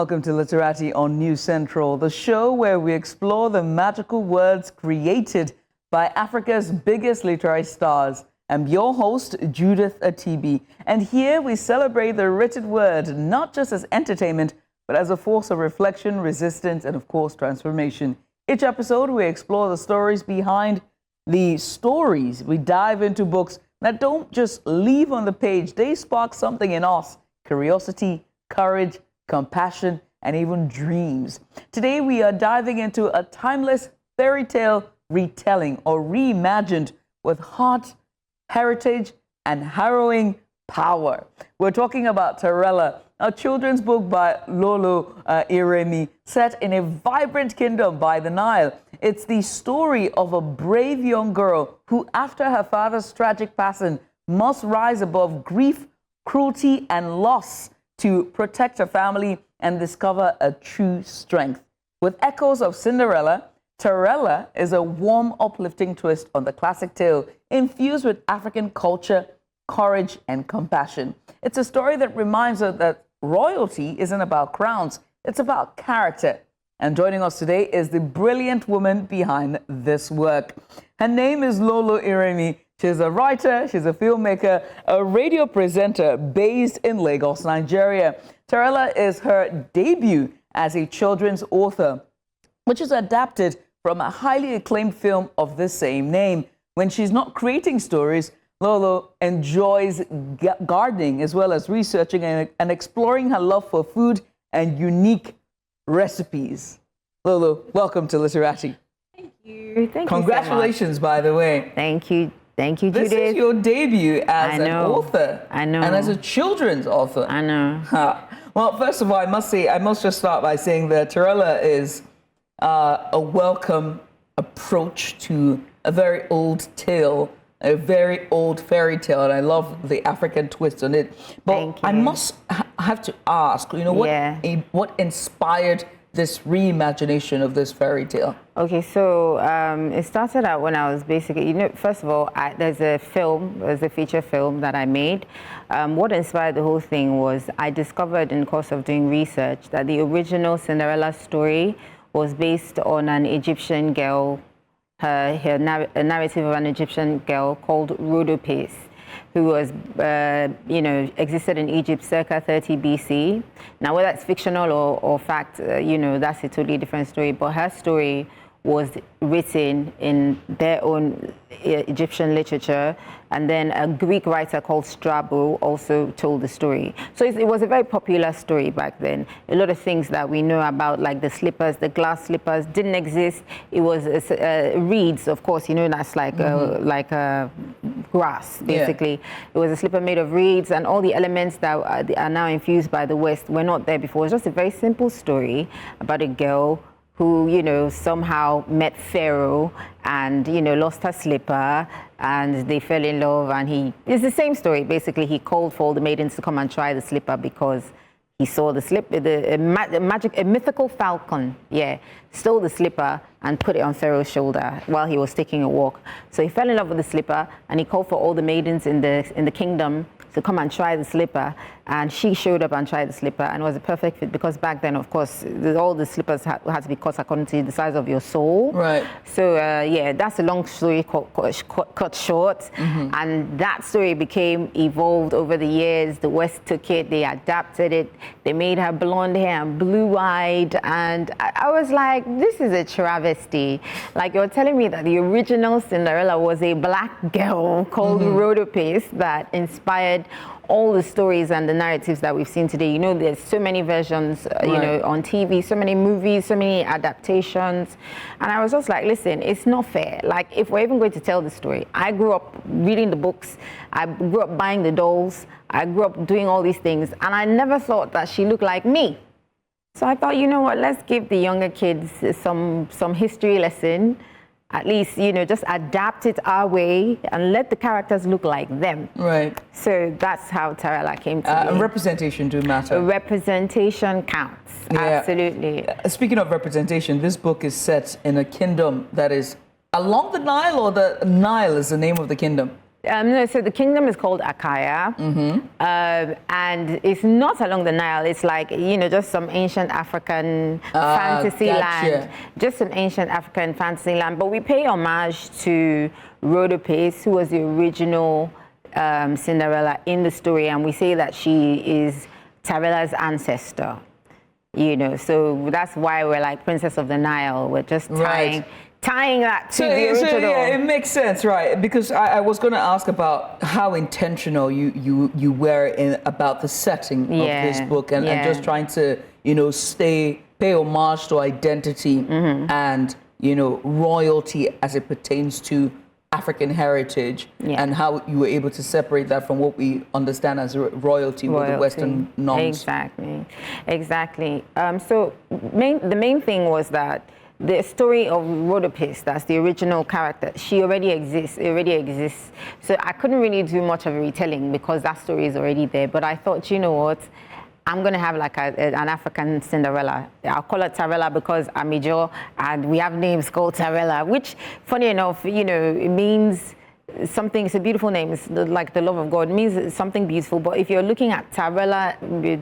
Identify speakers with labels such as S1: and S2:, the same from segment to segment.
S1: welcome to Literati on News Central, the show where we explore the magical words created by Africa's biggest literary stars. I'm your host, Judith Atibi, and here we celebrate the written word not just as entertainment, but as a force of reflection, resistance, and of course, transformation. Each episode, we explore the stories behind the stories. We dive into books that don't just leave on the page, they spark something in us: curiosity, courage, compassion, and even dreams. Today, we are diving into a timeless fairy tale retelling or reimagined with heart, heritage, and harrowing power. We're talking about Tarella, a children's book by Lolo Eremie, set in a vibrant kingdom by the Nile. It's the story of a brave young girl who, after her father's tragic passing, must rise above grief, cruelty, and loss to protect her family and discover a true strength. With echoes of Cinderella, Tarella is a warm, uplifting twist on the classic tale, infused with African culture, courage, and compassion. It's a story that reminds us that royalty isn't about crowns, it's about character. And joining us today is the brilliant woman behind this work. Her name is Lolo Eremie. She's a writer, she's a filmmaker, a radio presenter based in Lagos, Nigeria. Tarella is her debut as a children's author, which is adapted from a highly acclaimed film of the same name. When she's not creating stories, Lolo enjoys gardening as well as researching and exploring her love for food and unique recipes. Lolo, welcome to Literati.
S2: Thank you. Thank
S1: Congratulations,
S2: you so much.
S1: by the way.
S2: Thank you. Thank you, Judith.
S1: This is your debut as an author.
S2: I know.
S1: And as a children's author.
S2: I know.
S1: Well, first of all, I must just start by saying that Tarella is a welcome approach to a very old tale, a very old fairy tale, and I love the African twist on it. But I must have to ask, what inspired this reimagination of this fairy tale?
S2: Okay, so it started out when I was basically, first of all, there's a feature film that I made. What inspired the whole thing was I discovered in the course of doing research that the original Cinderella story was based on an Egyptian girl, a narrative of an Egyptian girl called Rhodope, who was, existed in Egypt circa 30 BC. Now, whether it's fictional or fact, that's a totally different story. But her story was written in their own Egyptian literature, and then a Greek writer called Strabo also told the story. So it was a very popular story back then. A lot of things that we know about, like the slippers, the glass slippers, didn't exist. It was reeds, of course, that's like grass, basically. Yeah. It was a slipper made of reeds, and all the elements that are now infused by the West were not there before. It was just a very simple story about a girl who, somehow met Pharaoh and, lost her slipper, and they fell in love, and it's the same story. Basically, he called for all the maidens to come and try the slipper because he saw the slipper, a mythical falcon, stole the slipper and put it on Pharaoh's shoulder while he was taking a walk. So he fell in love with the slipper, and he called for all the maidens in the kingdom to come and try the slipper, and she showed up and tried the slipper, and it was a perfect fit because back then, of course, all the slippers had to be cut according to the size of your soul.
S1: Right.
S2: So that's a long story cut short, and that story evolved over the years. The West took it, they adapted it, they made her blonde hair and blue-eyed, and I was like, this is a travesty. Like, you're telling me that the original Cinderella was a black girl called Rhodope that inspired all the stories and the narratives that we've seen today. There's so many versions, on TV, so many movies, so many adaptations. And I was just like, listen, it's not fair. Like, if we're even going to tell the story, I grew up reading the books, I grew up buying the dolls, I grew up doing all these things, and I never thought that she looked like me. So I thought, let's give the younger kids some history lesson. At least, just adapt it our way and let the characters look like them.
S1: Right.
S2: So that's how Tarella came to be.
S1: Representation do matter.
S2: Representation counts. Yeah. Absolutely.
S1: Speaking of representation, this book is set in a kingdom that is along the Nile, or the Nile is the name of the kingdom?
S2: No, so the kingdom is called Akaya, and it's not along the Nile. It's like, just some ancient African fantasy land. Just some ancient African fantasy land. But we pay homage to Rhodopis, who was the original Cinderella in the story, and we say that she is Tarella's ancestor. So that's why we're like Princess of the Nile. We're just tying that to the original.
S1: So yeah, it makes sense, right? Because I was going to ask about how intentional you were about the setting of this book and just trying to, pay homage to identity and, royalty as it pertains to African heritage and how you were able to separate that from what we understand as royalty with the Western norms.
S2: Exactly. So the main thing was that the story of Rhodopis, that's the original character, she already exists. It already exists. So I couldn't really do much of a retelling because that story is already there. But I thought, you know what? I'm going to have like an African Cinderella. I'll call it Tarella because I'm Ijo, and we have names called Tarella, which, funny enough, it means something. It's a beautiful name. It's like the love of God. It means something beautiful. But if you're looking at Tarella,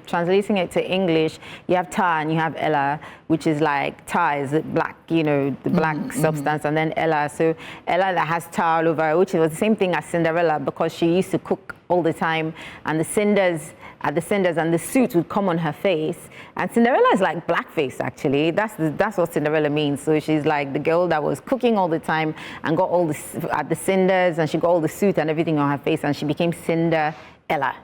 S2: translating it to English, you have Tar and you have Ella, which is like Tar is black, the black substance, and then Ella. So Ella that has tar all over, which was the same thing as Cinderella because she used to cook all the time, and the cinders and the soot would come on her face. And Cinderella is like blackface, actually. That's what Cinderella means. So she's like the girl that was cooking all the time and got all the cinders, and she got all the soot and everything on her face, and she became Cinderella.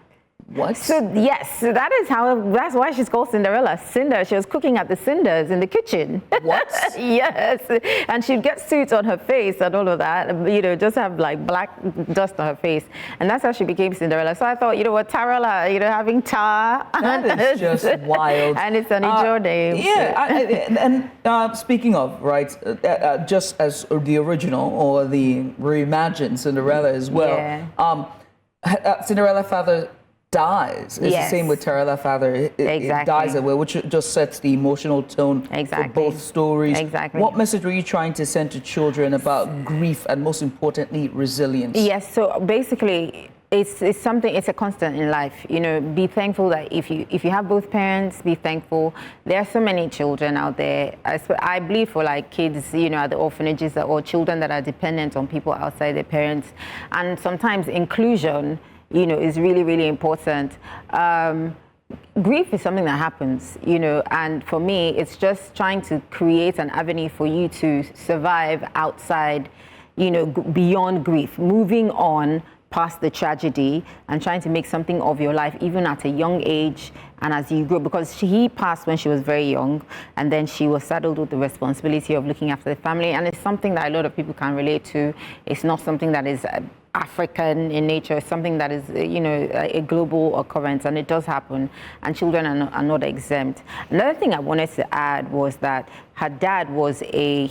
S1: What?
S2: So yes, that's why she's called Cinderella. Cinder. She was cooking at the cinders in the kitchen.
S1: What?
S2: Yes, and she'd get soot on her face and all of that. Just have like black dust on her face, and that's how she became Cinderella. So I thought, Tarella, having tar.
S1: That is just wild.
S2: And it's an Ijo name.
S1: Yeah, and speaking of, right, just as the original or the reimagined Cinderella as well. Yeah. Cinderella father dies. It's the same with Tarella father. It dies away, which just sets the emotional tone for both stories.
S2: Exactly.
S1: What message were you trying to send to children about grief and, most importantly, resilience?
S2: Yes. So basically, it's a constant in life. Be thankful that if you have both parents, be thankful. There are so many children out there. I believe for like kids, at the orphanages or children that are dependent on people outside their parents, and sometimes inclusion, is really, really important. Grief is something that happens, and for me, it's just trying to create an avenue for you to survive outside, beyond grief, moving on past the tragedy and trying to make something of your life, even at a young age and as you grow, because he passed when she was very young, and then she was saddled with the responsibility of looking after the family, and it's something that a lot of people can relate to. It's not something that is African in nature, something that is, a global occurrence, and it does happen, and children are not exempt. Another thing I wanted to add was that her dad was a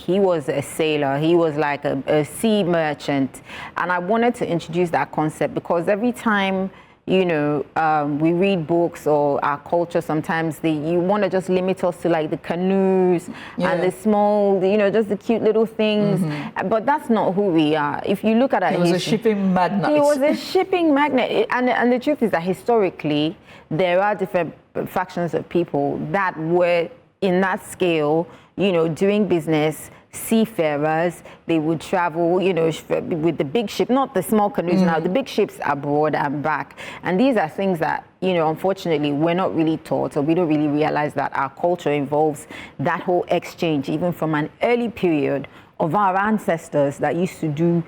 S2: sailor. He was like a sea merchant, and I wanted to introduce that concept because every time we read books or our culture, sometimes you want to just limit us to like the canoes and the small, just the cute little things. But that's not who we are. If you look at our
S1: history, he was a shipping magnate.
S2: He was a shipping magnate. And the truth is that historically, there are different factions of people that were in that scale, doing business. Seafarers, they would travel, with the big ship, not the small canoes now, the big ships abroad and back. And these are things that, unfortunately, we're not really taught, or we don't really realize that our culture involves that whole exchange, even from an early period of our ancestors that used to do,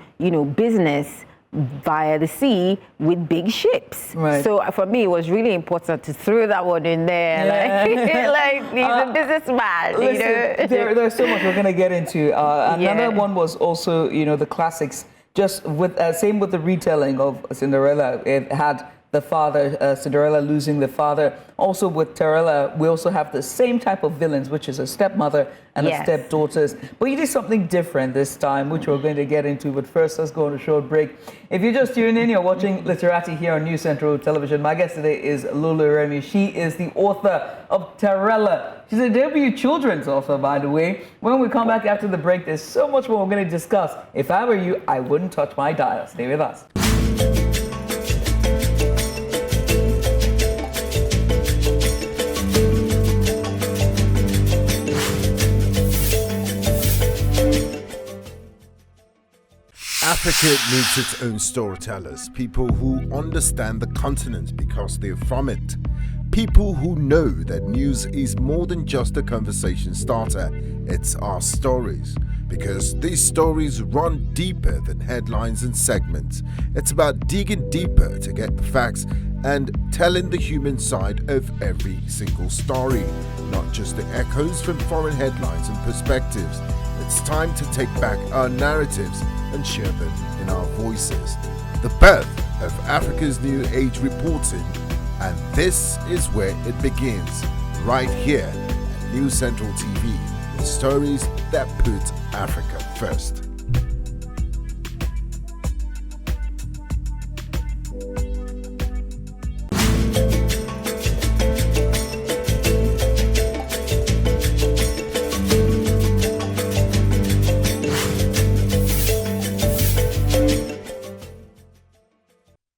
S2: business via the sea with big ships. Right. So for me, it was really important to throw that one in there. Like he's a businessman.
S1: Listen, there's so much we're going to get into. Another one was also, the classics. Just with same with the retelling of Cinderella. It had the father, Cinderella losing the father. Also with Tarella, we also have the same type of villains, which is a stepmother and a stepdaughters. But you did something different this time, which we're going to get into. But first, let's go on a short break. If you're just tuning in, you're watching Literati here on News Central Television. My guest today is Lolo Eremie. She is the author of Tarella. She's a debut children's author, by the way. When we come back after the break, there's so much more we're going to discuss. If I were you, I wouldn't touch my dial. Stay with us.
S3: Africa needs its own storytellers, people who understand the continent because they're from it. People who know that news is more than just a conversation starter, it's our stories. Because these stories run deeper than headlines and segments. It's about digging deeper to get the facts and telling the human side of every single story, not just the echoes from foreign headlines and perspectives. It's time to take back our narratives and share them in our voices. The birth of Africa's New Age reporting, and this is where it begins, right here at News Central TV, with stories that put Africa first.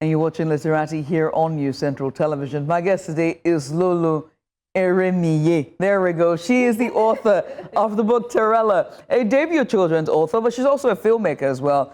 S1: And you're watching Literati here on News Central Television. My guest today is Lolo Eremie. There we go. She is the author of the book Tarella, a debut children's author, but she's also a filmmaker as well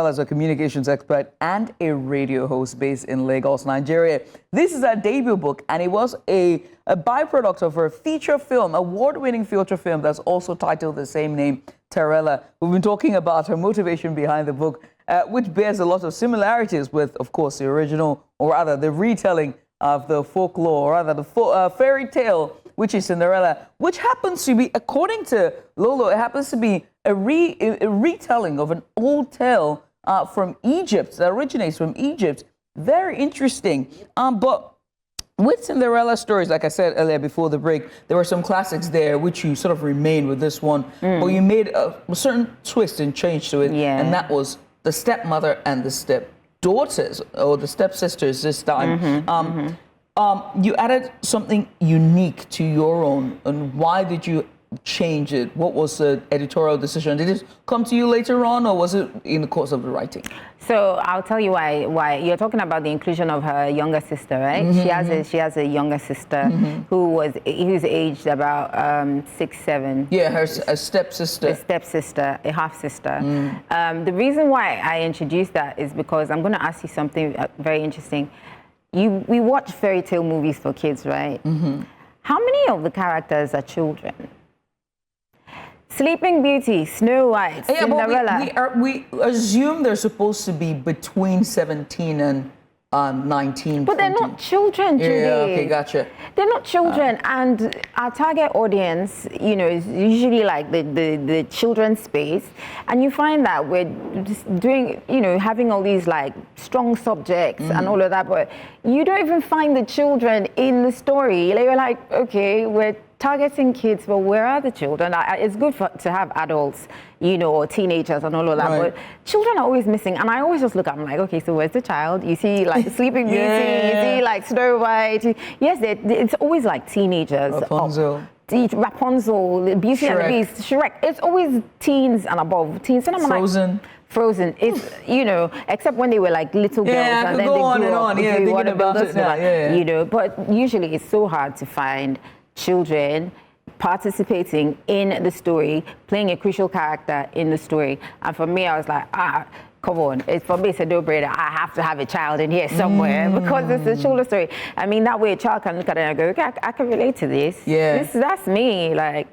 S1: as a communications expert and a radio host based in Lagos, Nigeria. This is her debut book, and it was a byproduct of her feature film, award-winning feature film that's also titled the same name, Tarella. We've been talking about her motivation behind the book, which bears a lot of similarities with, of course, the original, or rather the retelling of the folklore, or rather the fairy tale, which is Cinderella, which happens to be, according to Lolo, it happens to be a retelling of an old tale from Egypt, that originates from Egypt. Very interesting. But with Cinderella stories, like I said earlier before the break, there were some classics there, which you sort of remained with this one. But you made a certain twist and change to it, and that was the stepmother and the stepdaughters, or the stepsisters this time. You added something unique to your own, and why did you change it? What was the editorial decision? Did it come to you later on, or was it in the course of the writing?
S2: So I'll tell you why. You're talking about the inclusion of her younger sister, right? She has a younger sister who's aged about 6, 7.
S1: Yeah, a stepsister.
S2: A stepsister, a half sister. The reason why I introduced that is because I'm going to ask you something very interesting. We watch fairy tale movies for kids, right? How many of the characters are children? Sleeping Beauty, Snow White, Cinderella.
S1: But we assume they're supposed to be between 17 and 19.
S2: But
S1: 20.
S2: they're not children, Judy.
S1: Yeah, okay, gotcha.
S2: They're not children, and our target audience, is usually like the children's space, and you find that we're just doing, having all these like strong subjects and all of that, but you don't even find the children in the story. You're like, okay, we're targeting kids, but where are the children? It's good to have adults, or teenagers and all of that, but children are always missing. And I always just look at them like, okay, so where's the child? You see like Sleeping Beauty, you see like Snow White. Yes, it's always like teenagers.
S1: Rapunzel.
S2: Rapunzel, Beauty and the Beast, Shrek. It's always teens and above. Teens. And I'm
S1: Frozen.
S2: Like, Frozen. It's, except when they were like little girls, and then they grew up.
S1: Yeah, thinking about it now.
S2: But usually it's so hard to find children participating in the story, playing a crucial character in the story. And for me, I was like, come on. For me, it's a no-brainer. I have to have a child in here somewhere because it's a children's story. I mean, that way a child can look at it and go, okay, I can relate to this. Yeah. That's me. Like,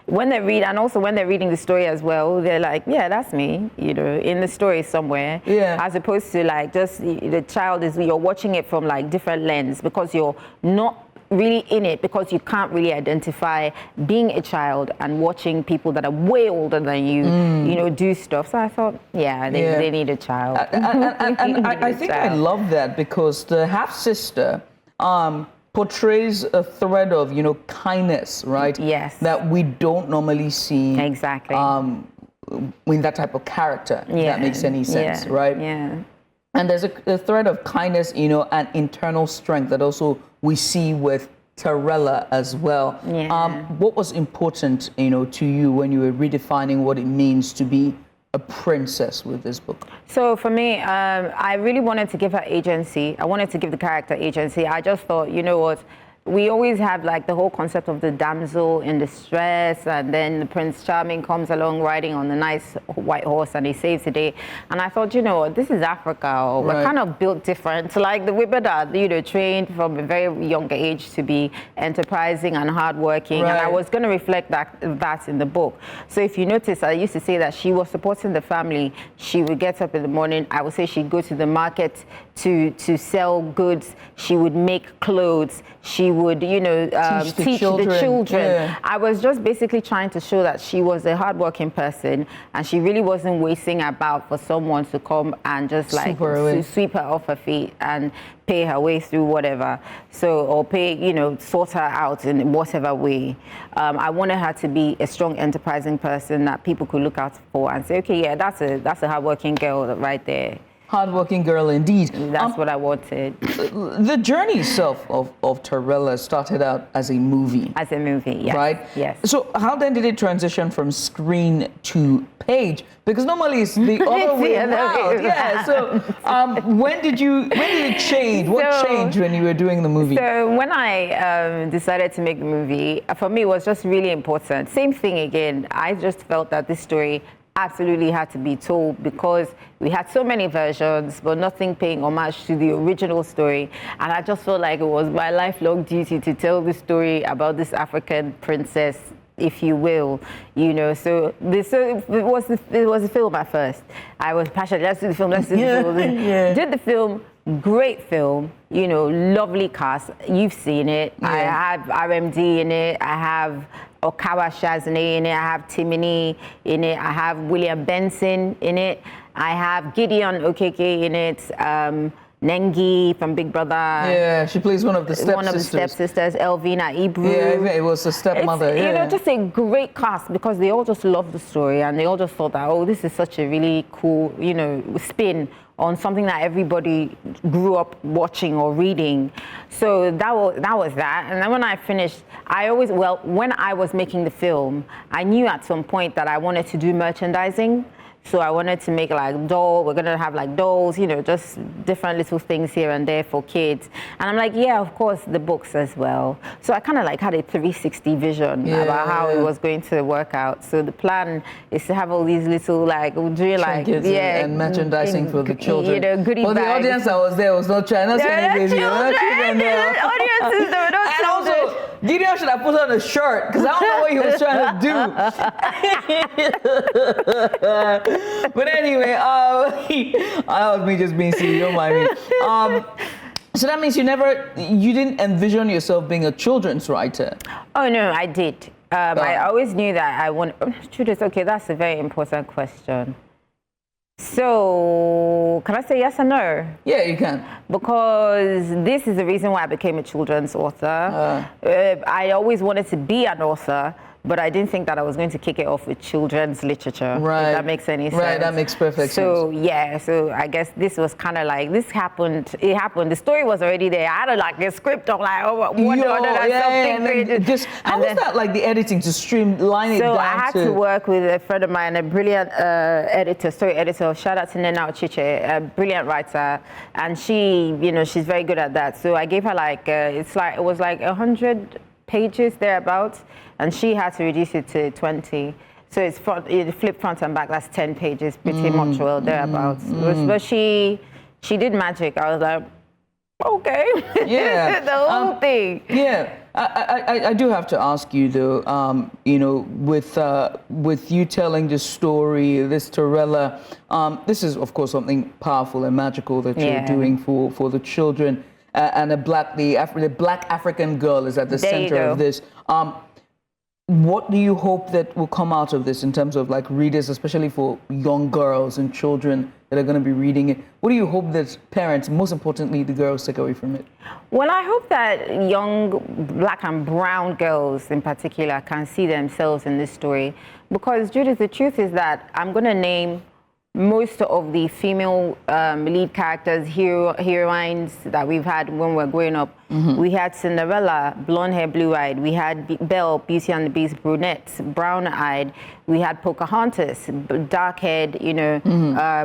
S2: when they read, and also when they're reading the story as well, they're like, yeah, that's me, in the story somewhere. Yeah. As opposed to like just the child you're watching it from like different lens because you're not really in it, because you can't really identify being a child and watching people that are way older than you, do stuff. So I thought, they need a child.
S1: And I think I love that because the half-sister portrays a thread of, kindness, right? Yes. That we don't normally see.
S2: Exactly.
S1: In that type of character, if that makes any sense, right?
S2: Yeah.
S1: And there's a thread of kindness, and internal strength that also we see with Tarella as well. Yeah. What was important, to you when you were redefining what it means to be a princess with this book?
S2: So for me, I really wanted to give her agency. I wanted to give the character agency. I just thought, you know what, we always have like the whole concept of the damsel in distress, and then the Prince Charming comes along riding on the nice white horse and he saves the day. And I thought, you know what, this is Africa. Or we're kind of built different. Like the women are, you know, trained from a very young age to be enterprising and hardworking. And I was going to reflect that in the book. So if you notice, I used to say that she was supporting the family. She would get up in the morning. I would say she'd go to the market to sell goods. She would make clothes. She would, you know, teach the children. Yeah. I was just basically trying to show that she was a hardworking person, and she really wasn't wasting about for someone to come and just like sweep her off her feet and pay her way through whatever. So, or pay, you know, sort her out in whatever way. I wanted her to be a strong, enterprising person that people could look out for and say, okay, yeah, that's a hardworking girl right there.
S1: Hardworking girl indeed.
S2: That's what I wanted.
S1: The journey itself of Tarella started out as a movie.
S2: As a movie, yes.
S1: Right?
S2: Yes.
S1: So how then did it transition from screen to page? Because normally it's the other way around. Yeah. So when did it change? What changed when you were doing the movie?
S2: So when I decided to make the movie, for me it was just really important. Same thing again. I just felt that this story absolutely had to be told because we had so many versions, but nothing paying homage to the original story. And I just felt like it was my lifelong duty to tell the story about this African princess, if you will, you know. So it was a film at first. I was passionate. Let's do the film. Let's do the film. Did the film. Great film, you know, lovely cast. You've seen it. Yeah. I have RMD in it. I have Okawa Shazane in it. I have Timini in it. I have William Benson in it. I have Gideon Okeke in it. Nengi from Big Brother.
S1: Yeah, she plays one of the stepsisters.
S2: One of the stepsisters, Elvina Ibru.
S1: Yeah, it was a stepmother.
S2: You know, just a great cast because they all just loved the story and they all just thought that, oh, this is such a really cool, you know, spin on something that everybody grew up watching or reading. So that was that. And then when I finished, when I was making the film, I knew at some point that I wanted to do merchandising. So I wanted to make like we're gonna have like dolls, you know, just different little things here and there for kids. And I'm like, yeah, of course, the books as well. So I kind of like had a 360 vision about how it was going to work out. So the plan is to have all these little like,
S1: and merchandising for the children.
S2: You know, goodie bags.
S1: The audience that was there was not China.
S2: Children. The audiences, there were no
S1: and also, Gideon should have put on a shirt because I don't know what he was trying to do. But anyway, that was me just being silly, don't mind me. So that means you didn't envision yourself being a children's writer?
S2: Oh no, I did. I always knew that I wanted. Judith, okay, that's a very important question. So, can I say yes or no?
S1: Yeah, you can.
S2: Because this is the reason why I became a children's author. I always wanted to be an author, but I didn't think that I was going to kick it off with children's literature.
S1: Right.
S2: If that makes any sense.
S1: Right, that makes perfect sense.
S2: So, yeah, so I guess this was kind of like, this happened, it happened. The story was already there. I had like a script of like, pages.
S1: How was that like the editing to streamline it down?
S2: So I had to work with a friend of mine, a brilliant story editor. Shout out to Nena Ochiche, a brilliant writer. And she, you know, she's very good at that. So I gave her like, it was like 100 pages thereabouts. And she had to reduce it to 20. So it's flip front and back, that's 10 pages, pretty much well, thereabouts. But she did magic. I was like, okay.
S1: Yeah.
S2: The whole thing.
S1: Yeah. I do have to ask you though, you know, with you telling this story, this Tarella, this is of course something powerful and magical that you're doing for the children. And the black African girl is at the center of this. What do you hope that will come out of this in terms of like readers, especially for young girls and children that are going to be reading it? What do you hope that parents, most importantly, the girls, take away from it?
S2: Well, I hope that young black and brown girls in particular can see themselves in this story. Because, Judith, the truth is that I'm going to name most of the female lead characters, heroines that we've had when we're growing up. We had Cinderella, blonde hair, blue-eyed. We had Belle, Beauty and the Beast, brunette, brown-eyed. We had Pocahontas, dark-haired, you know,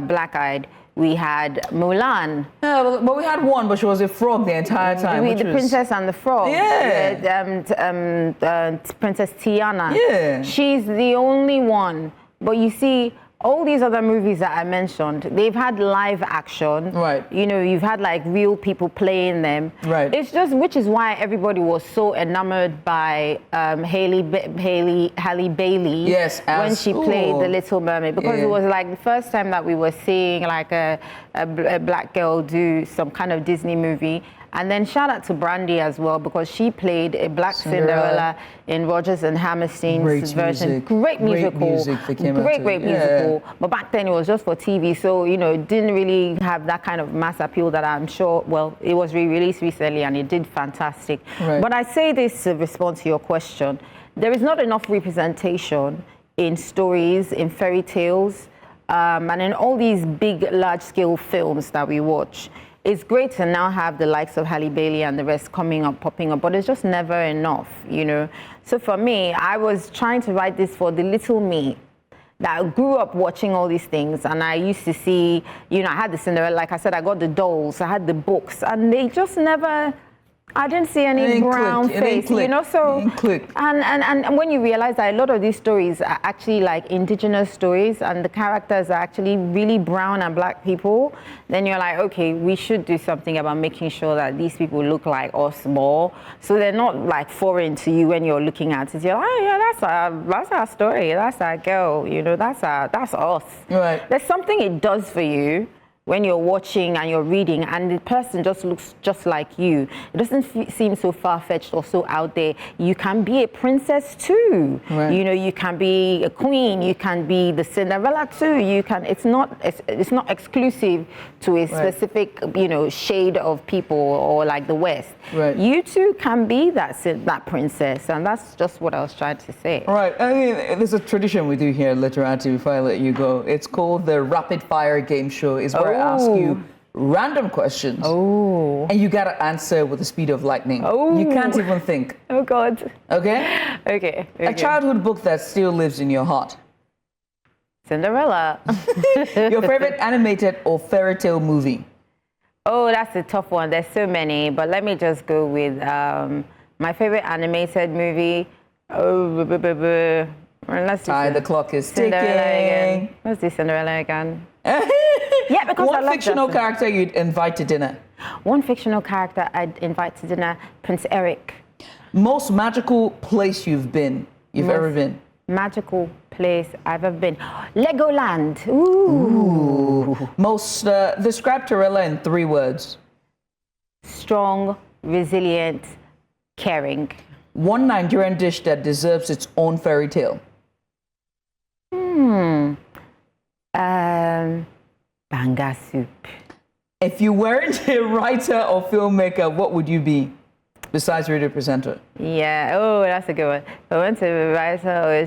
S2: black-eyed. We had Mulan.
S1: Yeah, but we had one, but she was a frog the entire time.
S2: The Princess and the Frog.
S1: Yeah.
S2: Princess Tiana.
S1: Yeah.
S2: She's the only one. But you see, all these other movies that I mentioned, they've had live action.
S1: Right.
S2: You know, you've had like real people playing them.
S1: Right.
S2: It's just, which is why everybody was so enamored by Halle Bailey.
S1: Yes.
S2: When she played The Little Mermaid, because it was like the first time that we were seeing like a black girl do some kind of Disney movie. And then shout out to Brandy as well, because she played a black Cinderella in Rodgers and Hammerstein's version. Great musical. Great musical. But back then it was just for TV, so you know, it didn't really have that kind of mass appeal that I'm sure. Well, it was re-released recently and it did fantastic.
S1: Right.
S2: But I say this to respond to your question: there is not enough representation in stories, in fairy tales, and in all these big, large-scale films that we watch. It's great to now have the likes of Halle Bailey and the rest popping up, but it's just never enough, you know. So for me, I was trying to write this for the little me that grew up watching all these things, and I used to see, you know, I had the Cinderella, like I said, I got the dolls, I had the books, and they just never, I didn't see any brown face, you know, so, and when you realize that a lot of these stories are actually like indigenous stories and the characters are actually really brown and black people, then you're like, okay, we should do something about making sure that these people look like us more, so they're not like foreign to you when you're looking at it. You're like, oh yeah, that's our story, that's our girl, you know, that's us.
S1: Right.
S2: There's something it does for you when you're watching and you're reading and the person just looks just like you. It doesn't seem so far-fetched or so out there. You can be a princess too.
S1: Right.
S2: You know, you can be a queen, you can be the Cinderella too. You can, it's not exclusive to a specific, you know, shade of people or like the West.
S1: Right.
S2: You too can be that princess, and that's just what I was trying to say.
S1: Right. I mean, there's a tradition we do here at Literati before I let you go. It's called the rapid fire game show. It's where I ask you random questions. And you got to answer with the speed of lightning. You can't even think.
S2: Oh, God.
S1: Okay?
S2: Okay.
S1: A childhood book that still lives in your heart.
S2: Cinderella.
S1: Your favorite animated or fairy tale movie?
S2: Oh, that's a tough one. There's so many, but let me just go with my favorite animated movie. Let's do
S1: The clock is
S2: Cinderella
S1: ticking.
S2: again. Let's do Cinderella again. Yeah, because I
S1: One
S2: love
S1: fictional
S2: Justin.
S1: character you'd invite to dinner.
S2: One fictional character I'd invite to dinner, Prince Eric.
S1: Most magical place you've ever been.
S2: Magical place I've ever been. Legoland. Ooh.
S1: Most, describe Tarella in 3 words.
S2: Strong, resilient, caring.
S1: One Nigerian dish that deserves its own fairy tale.
S2: Banga soup.
S1: If you weren't a writer or filmmaker, what would you be besides radio presenter?
S2: Yeah, oh, that's a good one. If I went to a writer,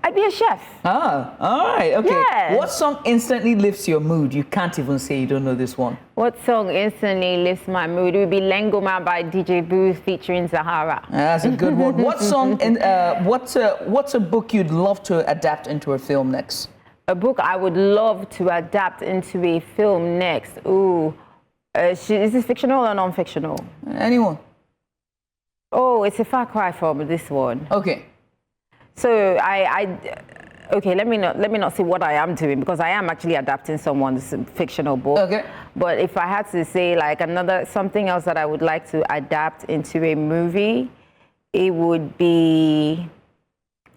S2: I'd be a chef.
S1: Ah, all right, okay.
S2: Yeah.
S1: What song instantly lifts your mood? You can't even say you don't know this one.
S2: What song instantly lifts my mood? It would be Lengoma by DJ Booth featuring Zahara.
S1: That's a good one. What song, what's a book you'd love to adapt into a film next?
S2: A book I would love to adapt into a film next. Ooh, is this fictional or non-fictional?
S1: Anyone?
S2: Oh, it's a far cry from this one.
S1: Okay.
S2: So okay, let me not say what I am doing, because I am actually adapting someone's fictional book.
S1: Okay.
S2: But if I had to say like something else that I would like to adapt into a movie, it would be,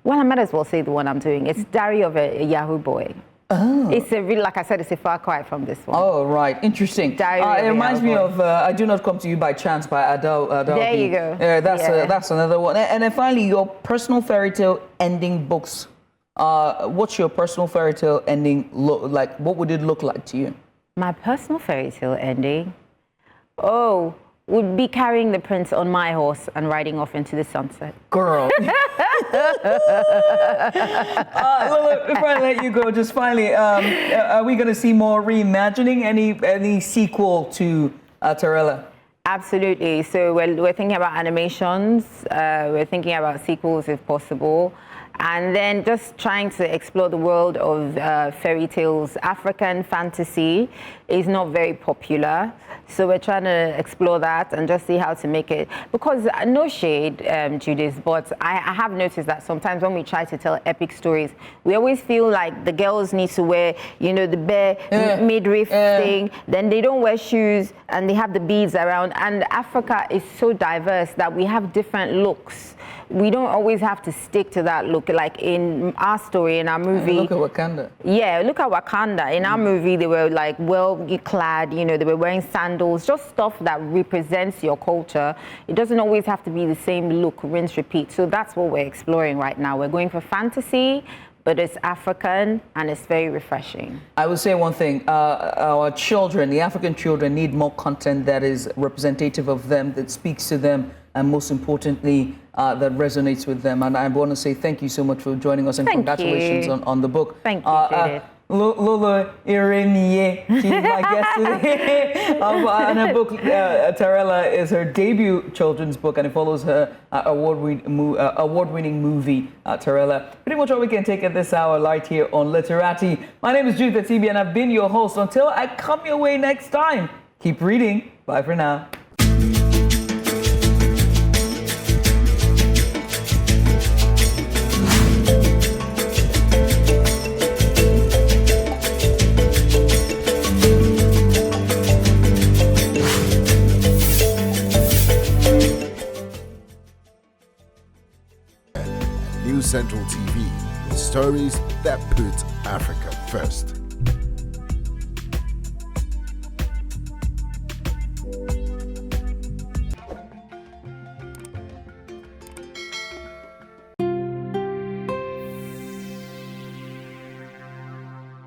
S2: well, I might as well say the one I'm doing. It's Diary of a Yahoo Boy. Oh. It's a really, like I said, it's a far cry from this one.
S1: Oh, right. Interesting.
S2: Diary
S1: it reminds me of I Do Not Come to You by Chance by Adele.
S2: There you go.
S1: That's another one. And then finally, your personal fairy tale ending books. What's your personal fairy tale ending look like? What would it look like to you?
S2: My personal fairy tale ending? Oh, would be carrying the prince on my horse and riding off into the sunset.
S1: Girl. Lolo, before I let you go, just finally, are we going to see more reimagining? Any sequel to Tarella?
S2: Absolutely. So we're thinking about animations. We're thinking about sequels if possible. And then just trying to explore the world of fairy tales. African fantasy is not very popular. So we're trying to explore that and just see how to make it. Because no shade, Judith, but I have noticed that sometimes when we try to tell epic stories, we always feel like the girls need to wear, you know, the bare midriff thing. Then they don't wear shoes and they have the beads around. And Africa is so diverse that we have different looks. We don't always have to stick to that look. Like in our story, in our movie.
S1: Look at Wakanda.
S2: Yeah, look at Wakanda. In our movie, they were like well-clad, you know, they were wearing sandals, just stuff that represents your culture. It doesn't always have to be the same look, rinse, repeat. So that's what we're exploring right now. We're going for fantasy, but it's African and it's very refreshing.
S1: I would say one thing, our children, the African children, need more content that is representative of them, that speaks to them, and most importantly, that resonates with them. And I want to say thank you so much for joining us, and congratulations on the book.
S2: Thank you, Judith.
S1: Lolo Eremie, she's my guest today. And her book, Tarella, is her debut children's book, and it follows her award-winning movie, Tarella. Pretty much all we can take at this hour right here on Literati. My name is Judith Atibi, and I've been your host. Until I come your way next time, keep reading. Bye for now.
S3: News Central TV, with stories that put Africa first.